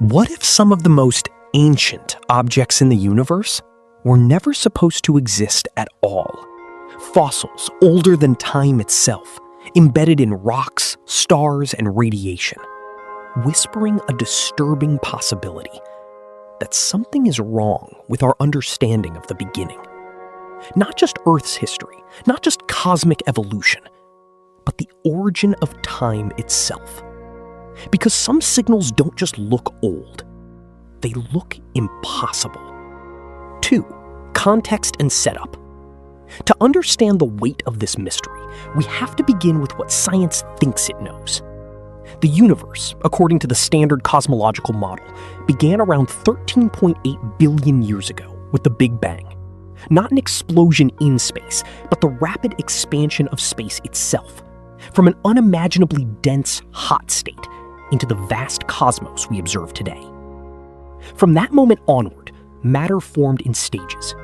What if some of the most ancient objects in the universe were never supposed to exist at all? Fossils older than time itself, embedded in rocks, stars, and radiation, whispering a disturbing possibility that something is wrong with our understanding of the beginning. Not just Earth's history, not just cosmic evolution, but the origin of time itself. Because some signals don't just look old, they look impossible. 2. Context and setup. To understand the weight of this mystery, we have to begin with what science thinks it knows. The universe, according to the standard cosmological model, began around 13.8 billion years ago with the Big Bang. Not an explosion in space, but the rapid expansion of space itself, from an unimaginably dense, hot state into the vast cosmos we observe today. From that moment onward, matter formed in stages.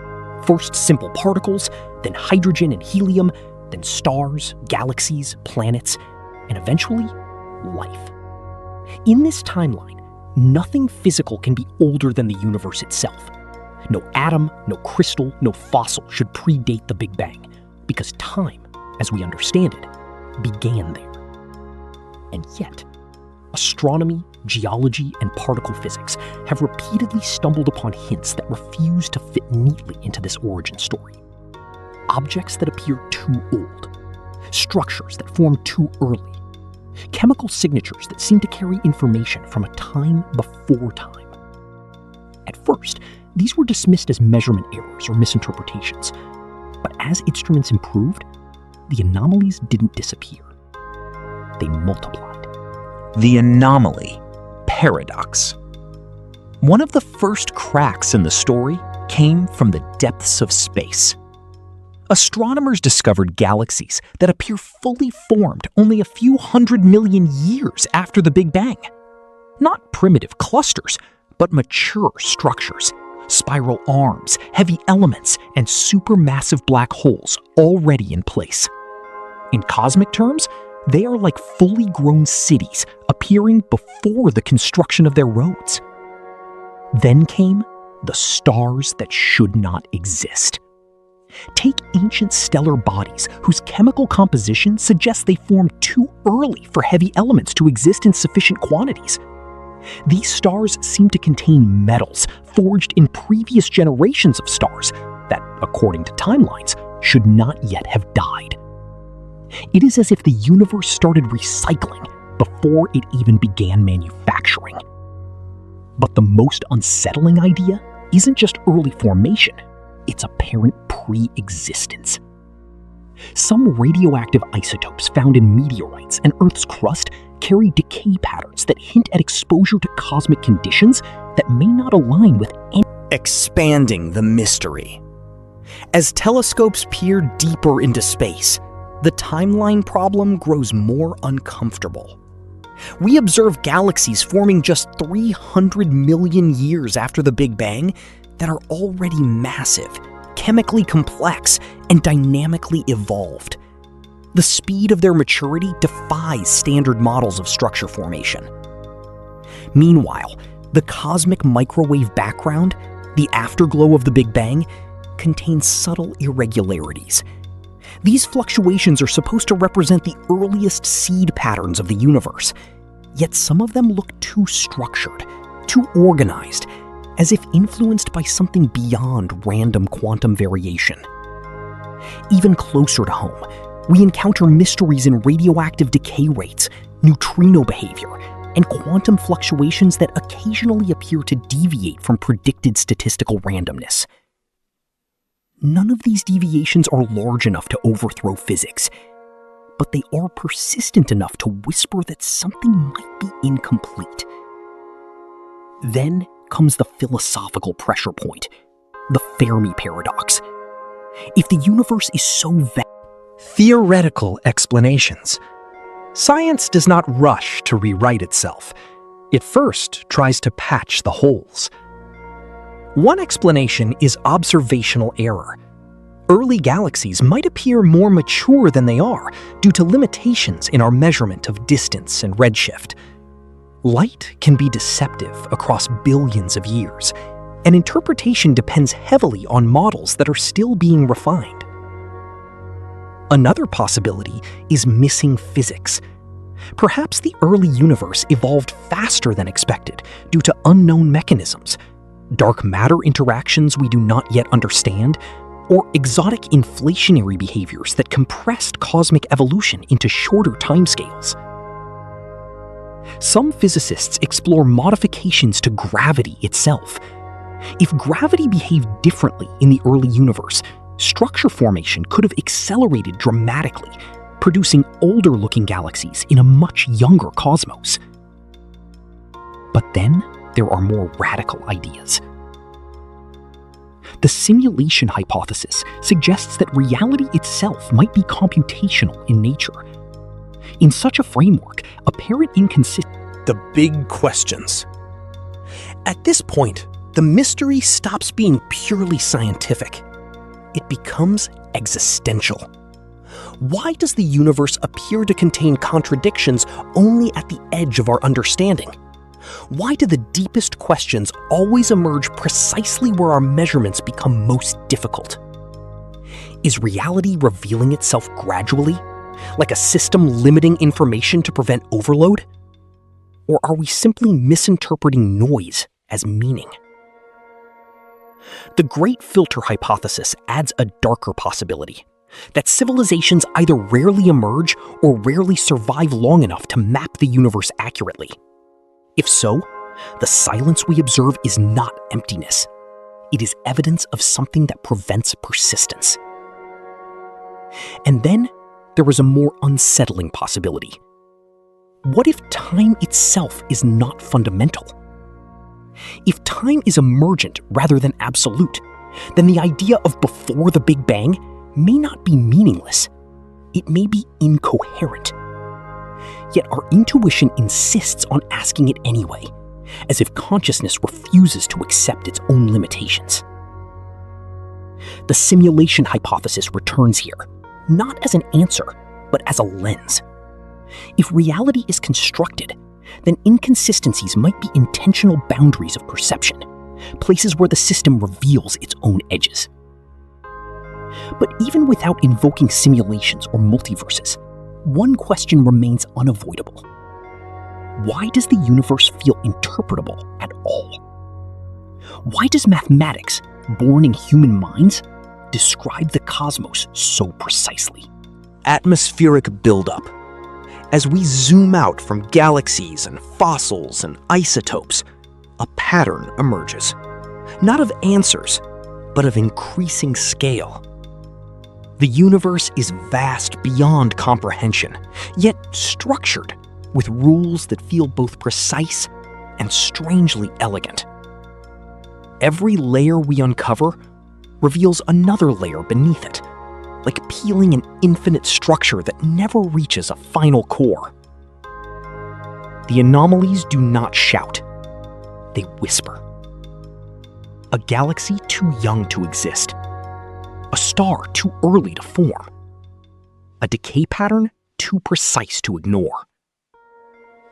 First simple particles, then hydrogen and helium, then stars, galaxies, planets, and eventually, life. In this timeline, nothing physical can be older than the universe itself. No atom, no crystal, no fossil should predate the Big Bang, because time, as we understand it, began there. And yet, astronomy, geology, and particle physics have repeatedly stumbled upon hints that refuse to fit neatly into this origin story. Objects that appear too old, structures that form too early, chemical signatures that seem to carry information from a time before time. At first, these were dismissed as measurement errors or misinterpretations, but as instruments improved, the anomalies didn't disappear. They multiplied. The anomaly paradox. One of the first cracks in the story came from the depths of space. Astronomers discovered galaxies that appear fully formed only a few 100 million years after the Big Bang. Not primitive clusters, but mature structures, spiral arms, heavy elements, and supermassive black holes already in place. In cosmic terms, they are like fully grown cities appearing before the construction of their roads. Then came the stars that should not exist. Take ancient stellar bodies whose chemical composition suggests they formed too early for heavy elements to exist in sufficient quantities. These stars seem to contain metals forged in previous generations of stars that, according to timelines, should not yet have died. It is as if the universe started recycling before it even began manufacturing. But the most unsettling idea isn't just early formation, it's apparent pre-existence. Some radioactive isotopes found in meteorites and Earth's crust carry decay patterns that hint at exposure to cosmic conditions that may not align with any. Expanding the mystery. As telescopes peer deeper into space, the timeline problem grows more uncomfortable. We observe galaxies forming just 300 million years after the Big Bang that are already massive, chemically complex, and dynamically evolved. The speed of their maturity defies standard models of structure formation. Meanwhile, the cosmic microwave background, the afterglow of the Big Bang, contains subtle irregularities. These fluctuations are supposed to represent the earliest seed patterns of the universe, yet some of them look too structured, too organized, as if influenced by something beyond random quantum variation. Even closer to home, we encounter mysteries in radioactive decay rates, neutrino behavior, and quantum fluctuations that occasionally appear to deviate from predicted statistical randomness. None of these deviations are large enough to overthrow physics, but they are persistent enough to whisper that something might be incomplete. Then comes the philosophical pressure point, the Fermi paradox. If the universe is so vast, theoretical explanations. Science does not rush to rewrite itself. It first tries to patch the holes. One explanation is observational error. Early galaxies might appear more mature than they are due to limitations in our measurement of distance and redshift. Light can be deceptive across billions of years, and interpretation depends heavily on models that are still being refined. Another possibility is missing physics. Perhaps the early universe evolved faster than expected due to unknown mechanisms, dark matter interactions we do not yet understand, or exotic inflationary behaviors that compressed cosmic evolution into shorter timescales. Some physicists explore modifications to gravity itself. If gravity behaved differently in the early universe, structure formation could have accelerated dramatically, producing older-looking galaxies in a much younger cosmos. But then there are more radical ideas. The simulation hypothesis suggests that reality itself might be computational in nature. In such a framework, apparent inconsistency. The big questions. At this point, the mystery stops being purely scientific. It becomes existential. Why does the universe appear to contain contradictions only at the edge of our understanding? Why do the deepest questions always emerge precisely where our measurements become most difficult? Is reality revealing itself gradually, like a system limiting information to prevent overload? Or are we simply misinterpreting noise as meaning? The Great Filter hypothesis adds a darker possibility, that civilizations either rarely emerge or rarely survive long enough to map the universe accurately. If so, the silence we observe is not emptiness. It is evidence of something that prevents persistence. And then there is a more unsettling possibility. What if time itself is not fundamental? If time is emergent rather than absolute, then the idea of before the Big Bang may not be meaningless. It may be incoherent. Yet our intuition insists on asking it anyway, as if consciousness refuses to accept its own limitations. The simulation hypothesis returns here, not as an answer, but as a lens. If reality is constructed, then inconsistencies might be intentional boundaries of perception, places where the system reveals its own edges. But even without invoking simulations or multiverses, one question remains unavoidable. Why does the universe feel interpretable at all? Why does mathematics, born in human minds, describe the cosmos so precisely? Atmospheric buildup. As we zoom out from galaxies and fossils and isotopes, a pattern emerges. Not of answers, but of increasing scale. The universe is vast beyond comprehension, yet structured with rules that feel both precise and strangely elegant. Every layer we uncover reveals another layer beneath it, like peeling an infinite structure that never reaches a final core. The anomalies do not shout, they whisper. A galaxy too young to exist. A star too early to form. A decay pattern too precise to ignore.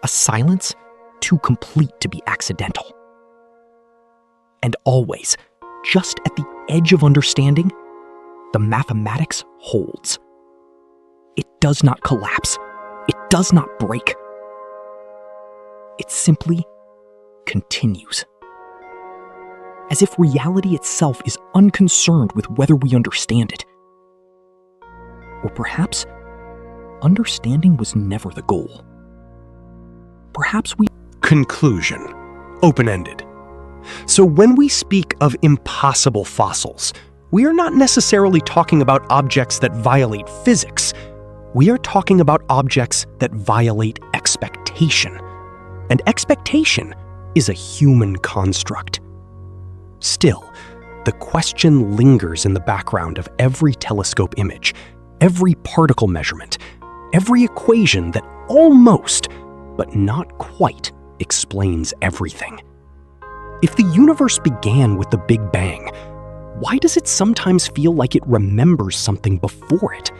A silence too complete to be accidental. And always, just at the edge of understanding, the mathematics holds. It does not collapse. It does not break. It simply continues. As if reality itself is unconcerned with whether we understand it. Or perhaps, understanding was never the goal. Perhaps we... Conclusion. Open-ended. So when we speak of impossible fossils, we are not necessarily talking about objects that violate physics. We are talking about objects that violate expectation. And expectation is a human construct. Still, the question lingers in the background of every telescope image, every particle measurement, every equation that almost, but not quite, explains everything. If the universe began with the Big Bang, why does it sometimes feel like it remembers something before it?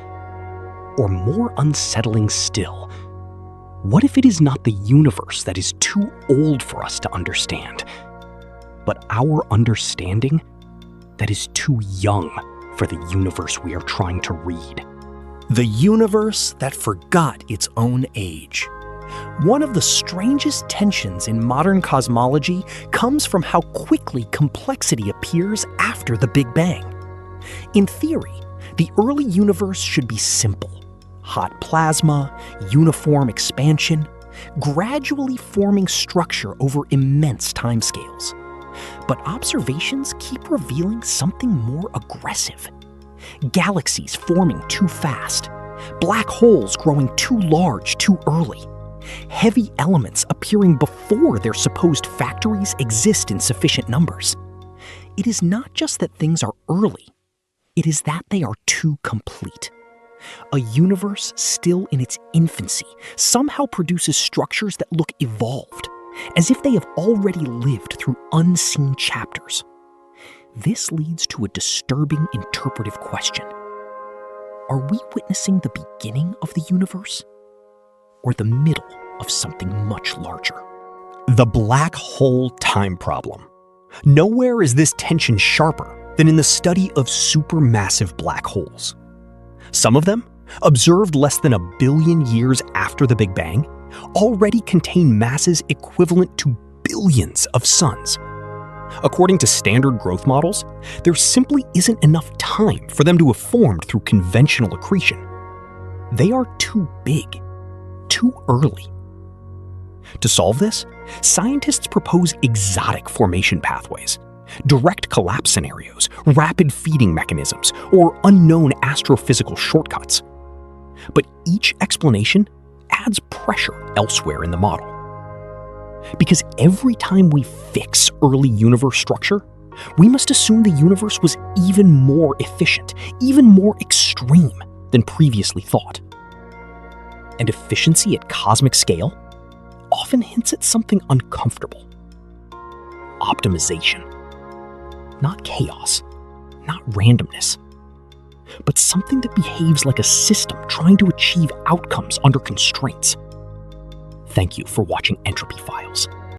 Or more unsettling still, What if it is not the universe that is too old for us to understand, but our understanding that is too young for the universe we are trying to read? The universe that forgot its own age. One of the strangest tensions in modern cosmology comes from how quickly complexity appears after the Big Bang. In theory, the early universe should be simple: hot plasma, uniform expansion, gradually forming structure over immense timescales. But observations keep revealing something more aggressive. Galaxies forming too fast, black holes growing too large too early, heavy elements appearing before their supposed factories exist in sufficient numbers. It is not just that things are early, it is that they are too complete. A universe still in its infancy somehow produces structures that look evolved, as if they have already lived through unseen chapters. This leads to a disturbing interpretive question. Are we witnessing the beginning of the universe, or the middle of something much larger? The black hole time problem. Nowhere is this tension sharper than in the study of supermassive black holes. Some of them, observed less than 1 billion years after the Big Bang, already contain masses equivalent to billions of suns. According to standard growth models, there simply isn't enough time for them to have formed through conventional accretion. They are too big, too early. To solve this, scientists propose exotic formation pathways, direct collapse scenarios, rapid feeding mechanisms, or unknown astrophysical shortcuts. But each explanation adds pressure elsewhere in the model. Because every time we fix early universe structure, we must assume the universe was even more efficient, even more extreme than previously thought. And efficiency at cosmic scale often hints at something uncomfortable. Optimization. Not chaos, not randomness, but something that behaves like a system trying to achieve outcomes under constraints. Thank you for watching Entropy Files.